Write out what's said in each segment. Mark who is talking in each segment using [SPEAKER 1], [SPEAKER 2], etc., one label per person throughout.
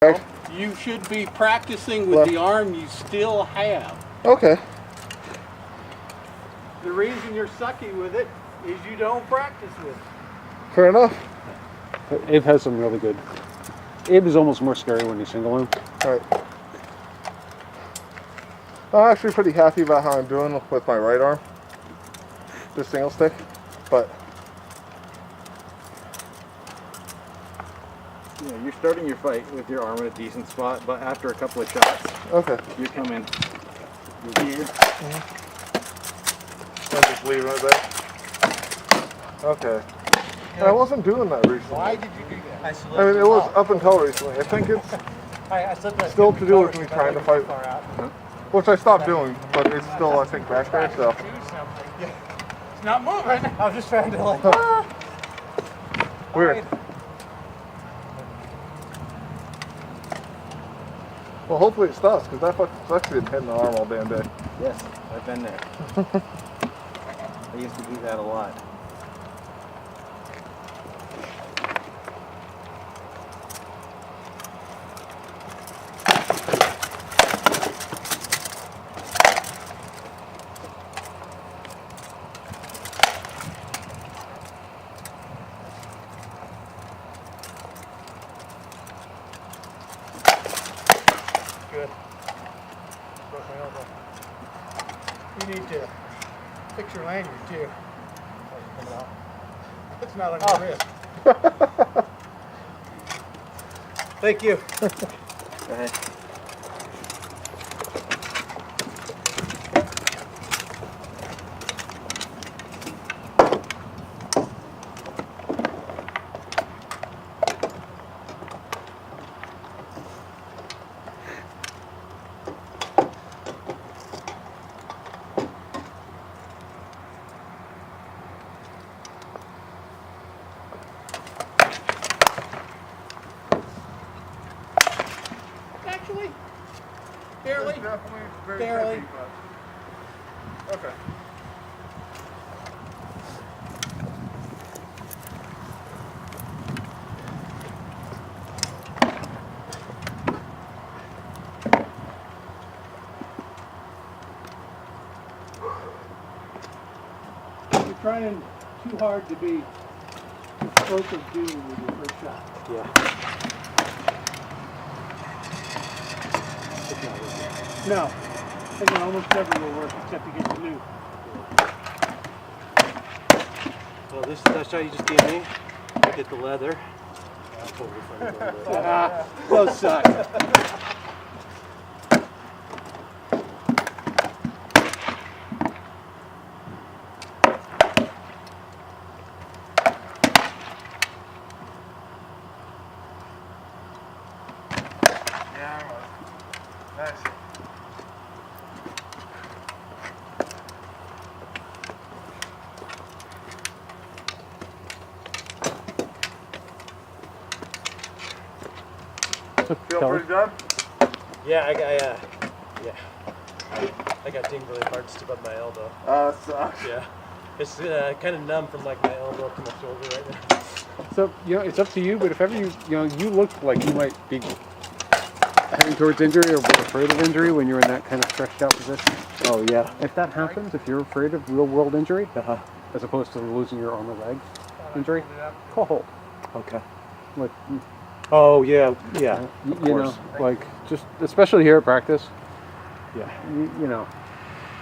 [SPEAKER 1] You should be practicing with the arm you still have.
[SPEAKER 2] Okay.
[SPEAKER 1] The reason you're sucky with it is you don't practice with it.
[SPEAKER 2] Fair enough.
[SPEAKER 3] Abe has some really good. Abe is almost more scary when you single him.
[SPEAKER 2] Alright. I'm actually pretty happy about how I'm doing with my right arm. This single stick. But
[SPEAKER 4] yeah, you're starting your fight with your arm in a decent spot, but after a couple of shots,
[SPEAKER 2] okay.
[SPEAKER 4] you come in here.
[SPEAKER 2] I'm just leaving it there. Okay. I wasn't doing that recently.
[SPEAKER 1] Why did you do that?
[SPEAKER 2] I mean, it was up until recently. I think it's still to do with me trying to fight, which I stopped doing, but it's still, I think, back there, so.
[SPEAKER 1] It's not moving.
[SPEAKER 4] I was just trying to like.
[SPEAKER 2] Weird. Well, hopefully it stops, because that fucking actually been hitting the arm all damn day.
[SPEAKER 4] Yes, I've been there. I used to do that a lot.
[SPEAKER 1] Good. Broke my elbow. You need to fix your lanyard too. It's not on your wrist. Thank you.
[SPEAKER 4] Go ahead.
[SPEAKER 1] Actually, barely.
[SPEAKER 2] It's definitely very
[SPEAKER 1] Barely.
[SPEAKER 2] tricky, but okay.
[SPEAKER 1] You're trying too hard to be the stroke of doom with your first shot.
[SPEAKER 4] Yeah.
[SPEAKER 1] No. And it almost never will work except to get the new.
[SPEAKER 4] Well, that shot you just gave me, I get the leather. I'm totally fine with that.
[SPEAKER 1] Those suck.
[SPEAKER 2] Yeah, I was. Nice. Feel
[SPEAKER 3] Kelly?
[SPEAKER 2] pretty good?
[SPEAKER 4] Yeah, I got dinged really hard just above my elbow.
[SPEAKER 2] Sucks.
[SPEAKER 4] Yeah. It's kind of numb from like my elbow to my shoulder right now.
[SPEAKER 3] So it's up to you. But if ever you look like you might be heading towards injury or afraid of injury when you're in that kind of stretched out position.
[SPEAKER 4] Oh yeah.
[SPEAKER 3] If that happens, if you're afraid of real world injury, as opposed to losing your arm or leg injury, call hold.
[SPEAKER 4] Okay.
[SPEAKER 3] Like,
[SPEAKER 4] Oh yeah, yeah.
[SPEAKER 3] you
[SPEAKER 4] Of course.
[SPEAKER 3] know, like just especially here at practice,
[SPEAKER 4] Yeah.
[SPEAKER 3] you know,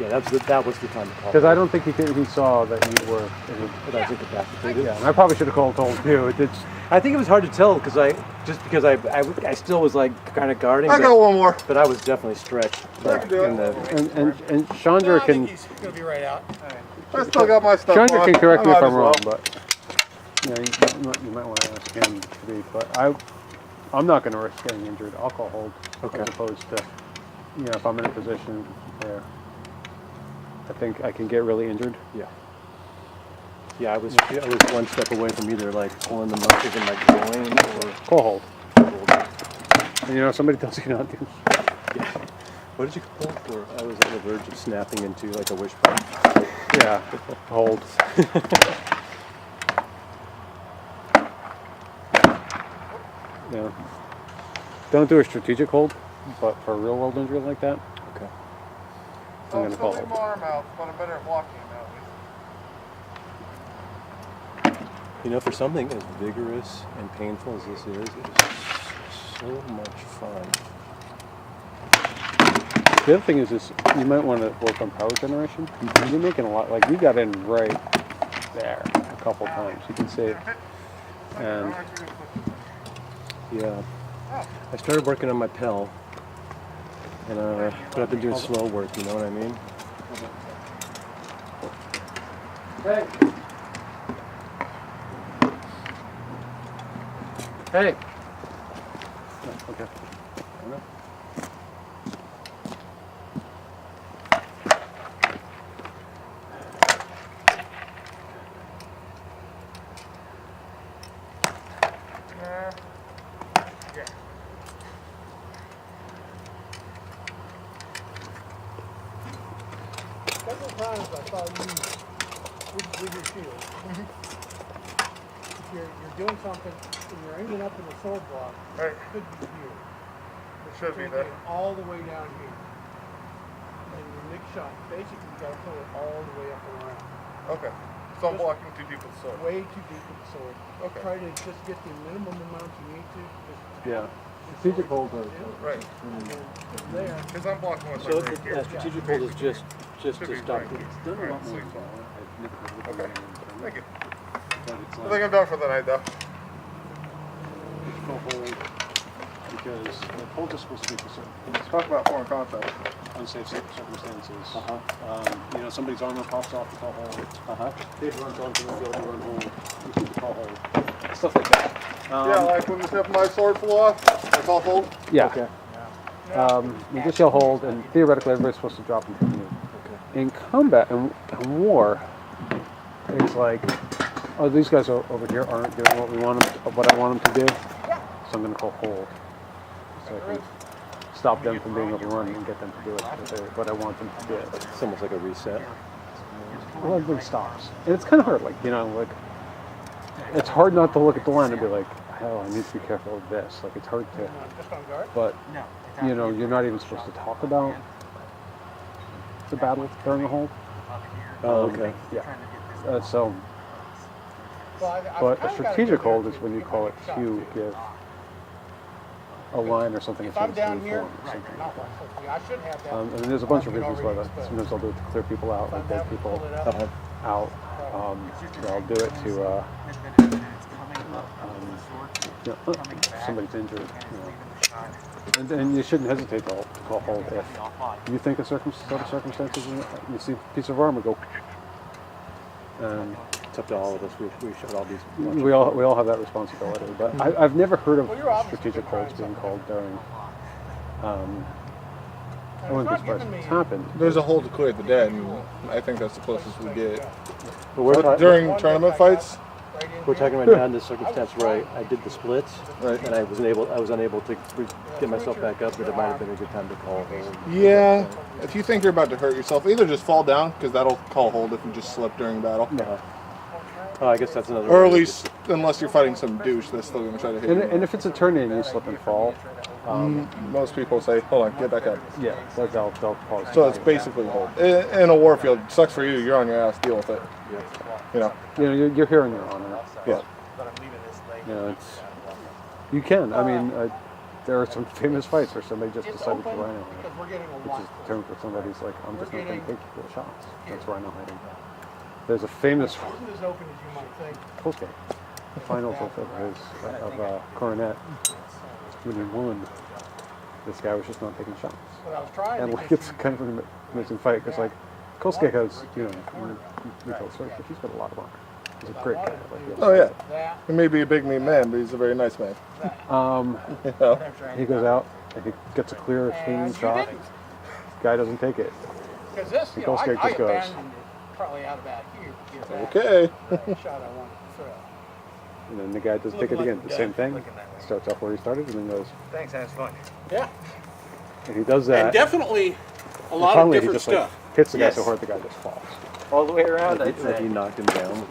[SPEAKER 4] Yeah, that was the time to call.
[SPEAKER 3] because I don't think he saw that you were.
[SPEAKER 4] That's incapacitated.
[SPEAKER 3] Yeah, and I probably should have called you. It's
[SPEAKER 4] I think it was hard to tell because I still was like kind of guarding.
[SPEAKER 2] I got one more.
[SPEAKER 4] But I was definitely stretched.
[SPEAKER 2] I can do it.
[SPEAKER 3] and Chandra
[SPEAKER 1] I
[SPEAKER 3] can
[SPEAKER 1] think he's going to be right out.
[SPEAKER 2] I still got my stuff
[SPEAKER 3] Chandra
[SPEAKER 2] on.
[SPEAKER 3] can correct me
[SPEAKER 2] I
[SPEAKER 3] if
[SPEAKER 2] might
[SPEAKER 3] I'm
[SPEAKER 2] as
[SPEAKER 3] wrong,
[SPEAKER 2] well.
[SPEAKER 3] but you might want to ask him to be. But I'm not going to risk getting injured. I'll call hold
[SPEAKER 4] Okay.
[SPEAKER 3] as opposed to if I'm in a position where I think I can get really injured.
[SPEAKER 4] Yeah. Yeah, I was one step away from either like pulling the muscles in my groin or
[SPEAKER 3] Call hold. And somebody tells you not to.
[SPEAKER 4] yeah. What did you pull for? I was on the verge of snapping into like a wishbone.
[SPEAKER 3] Yeah, hold. Yeah. don't do a strategic hold, but for a real world injury like that,
[SPEAKER 4] Okay.
[SPEAKER 3] I'm gonna call
[SPEAKER 2] leave
[SPEAKER 3] it.
[SPEAKER 2] my arm out, but I'm better at blocking now.
[SPEAKER 4] You know, for something as vigorous and painful as this is so much fun.
[SPEAKER 3] The other thing is you might want to work on power generation. You're making a lot, like you got in right there a couple times. You can see it. And
[SPEAKER 4] Yeah. I started working on my PEL, and but I've been doing slow work. You know what I mean?
[SPEAKER 3] hey. Okay.
[SPEAKER 1] Several times I saw you with your shield. If you're doing something and you're aiming up in the sword block,
[SPEAKER 2] Right.
[SPEAKER 1] it could be here.
[SPEAKER 2] It should be
[SPEAKER 1] Taking
[SPEAKER 2] there.
[SPEAKER 1] it all the way down here. And your next shot, basically you gotta pull it all the way up and around.
[SPEAKER 2] Okay. So I'm blocking too deep with the sword.
[SPEAKER 1] Way too deep with the sword.
[SPEAKER 2] Okay.
[SPEAKER 1] Try to just get the minimum amount you need to.
[SPEAKER 3] Yeah. Strategic hold is.
[SPEAKER 2] Right.
[SPEAKER 1] And then from there,
[SPEAKER 2] Because I'm blocking with
[SPEAKER 4] So
[SPEAKER 2] my right here.
[SPEAKER 4] strategic hold is just
[SPEAKER 2] Should
[SPEAKER 4] to
[SPEAKER 2] be
[SPEAKER 4] stop.
[SPEAKER 2] right.
[SPEAKER 3] It's done a lot more.
[SPEAKER 2] Okay. Thank you.
[SPEAKER 3] But it's
[SPEAKER 2] I
[SPEAKER 3] like
[SPEAKER 2] think I'm done for the night, though.
[SPEAKER 3] call hold because the hold is supposed to be for certain
[SPEAKER 2] Let's talk about foreign concepts.
[SPEAKER 3] unsafe circumstances.
[SPEAKER 4] Uh-huh.
[SPEAKER 3] You know, somebody's armor pops off, you call hold.
[SPEAKER 4] Uh-huh.
[SPEAKER 3] Kid runs onto the field, you run hold. You keep the call hold. Stuff like that.
[SPEAKER 2] Yeah, like when the tip of my sword flew off, I call hold.
[SPEAKER 3] Yeah.
[SPEAKER 4] Okay.
[SPEAKER 3] You just yell hold, and theoretically everybody's supposed to drop and continue.
[SPEAKER 4] Okay.
[SPEAKER 3] In combat and war, it's like, oh, these guys over here aren't doing what we want them, what I want them to do, so I'm going to call hold, so I can stop them from being overrun and get them to do what I want them to do.
[SPEAKER 4] It's almost like a reset.
[SPEAKER 3] Well, everybody stops, and it's kind of hard. Like like it's hard not to look at the line and be like, hell, I need to be careful of this. Like it's hard to,
[SPEAKER 1] just on guard.
[SPEAKER 3] but you're not even supposed to talk about the battle during the hold.
[SPEAKER 4] Oh, okay.
[SPEAKER 3] Yeah. So,
[SPEAKER 1] Well, I've
[SPEAKER 3] but a
[SPEAKER 1] kinda got
[SPEAKER 3] strategic
[SPEAKER 1] good
[SPEAKER 3] hold
[SPEAKER 1] there
[SPEAKER 3] is when you
[SPEAKER 1] to
[SPEAKER 3] call it
[SPEAKER 1] shot,
[SPEAKER 3] to
[SPEAKER 1] too.
[SPEAKER 3] give a line or something.
[SPEAKER 1] If I'm
[SPEAKER 3] instead of
[SPEAKER 1] down here,
[SPEAKER 3] form or something.
[SPEAKER 1] not like something, I should have that.
[SPEAKER 3] And there's a bunch of
[SPEAKER 1] I've been
[SPEAKER 3] reasons why
[SPEAKER 1] already
[SPEAKER 3] that.
[SPEAKER 1] exposed.
[SPEAKER 3] Sometimes I'll do it to clear people out,
[SPEAKER 1] If
[SPEAKER 3] like
[SPEAKER 1] I'm
[SPEAKER 3] take
[SPEAKER 1] down,
[SPEAKER 3] people
[SPEAKER 1] pull it up.
[SPEAKER 4] Uh-huh.
[SPEAKER 3] out. I'll do it to somebody's injured. And you shouldn't hesitate to call hold if you think a set of circumstances, you see a piece of armor go. And
[SPEAKER 4] It's up to all of us. We should all be.
[SPEAKER 3] we all have that responsibility. But I've never heard of
[SPEAKER 1] Well, you're obviously
[SPEAKER 3] strategic
[SPEAKER 1] trying
[SPEAKER 3] holds being
[SPEAKER 1] something.
[SPEAKER 3] called during. I
[SPEAKER 1] And
[SPEAKER 3] wouldn't be
[SPEAKER 1] it's not
[SPEAKER 3] surprised
[SPEAKER 1] giving
[SPEAKER 3] if it's
[SPEAKER 1] me-
[SPEAKER 3] happened.
[SPEAKER 2] There's a hold to clear the dead, and I think that's the closest we get.
[SPEAKER 4] But we're,
[SPEAKER 2] But during tournament fights,
[SPEAKER 4] we're talking right now in this circumstance where I did the splits,
[SPEAKER 2] Right.
[SPEAKER 4] and I was unable to get myself back up, but it might have been a good time to call hold.
[SPEAKER 2] yeah, if you think you're about to hurt yourself, either just fall down, because that'll call hold if you just slip during battle.
[SPEAKER 4] Oh, I guess that's another.
[SPEAKER 2] Or
[SPEAKER 4] way
[SPEAKER 2] at
[SPEAKER 4] to
[SPEAKER 2] least, unless you're fighting some douche that's still going to try to hit
[SPEAKER 3] And,
[SPEAKER 2] you.
[SPEAKER 3] and if it's a turn in, you slip and fall.
[SPEAKER 2] Most people say, hold on, get back up.
[SPEAKER 3] Yeah, they'll pause.
[SPEAKER 2] So it's basically hold. In a war field, sucks for you, you're on your ass, deal with it. You know?
[SPEAKER 3] You're here in your honor.
[SPEAKER 2] Yeah.
[SPEAKER 3] It's you can. I mean, there are some famous fights where somebody just
[SPEAKER 1] It's
[SPEAKER 3] decided to
[SPEAKER 1] open
[SPEAKER 3] rhino,
[SPEAKER 1] because we're getting a
[SPEAKER 3] which
[SPEAKER 1] lot.
[SPEAKER 3] is a term for somebody's like, I'm just not going to
[SPEAKER 1] getting-
[SPEAKER 3] take the shots. That's rhino hiding. There's a famous
[SPEAKER 1] It isn't as open as you might think.
[SPEAKER 3] Coast Guard. The finals of Coronet when he won. This guy was just not taking shots.
[SPEAKER 1] But I was trying
[SPEAKER 3] And
[SPEAKER 1] to
[SPEAKER 3] like
[SPEAKER 1] get
[SPEAKER 3] it's
[SPEAKER 1] you-
[SPEAKER 3] kind of an amazing fight because like Kolskek has retail search, but he's got a lot of armor. He's a great guy. Like,
[SPEAKER 2] Oh, yeah.
[SPEAKER 1] that.
[SPEAKER 2] He may be a big mean man, but he's a very nice man.
[SPEAKER 3] yeah.
[SPEAKER 2] You know?
[SPEAKER 3] He goes out and he gets a clear, clean
[SPEAKER 1] And you
[SPEAKER 3] shot.
[SPEAKER 1] didn't.
[SPEAKER 3] Guy doesn't take it.
[SPEAKER 1] Because this, you know,
[SPEAKER 3] Because
[SPEAKER 1] I
[SPEAKER 3] Skate just goes.
[SPEAKER 1] abandoned it probably out about here to get that
[SPEAKER 2] Okay.
[SPEAKER 1] shot I wanted to throw.
[SPEAKER 3] And then the guy doesn't take it again. The same thing. Starts off where he started and then goes.
[SPEAKER 5] Thanks, that's fun.
[SPEAKER 1] Yeah.
[SPEAKER 3] And he does that.
[SPEAKER 5] And definitely a
[SPEAKER 3] and
[SPEAKER 5] lot of
[SPEAKER 3] finally he
[SPEAKER 5] different
[SPEAKER 3] just
[SPEAKER 5] stuff.
[SPEAKER 3] like hits the guy
[SPEAKER 5] Yes.
[SPEAKER 3] so hard the guy just falls.
[SPEAKER 5] All the way around, I'd
[SPEAKER 4] Like
[SPEAKER 5] say.
[SPEAKER 4] you knocked him down.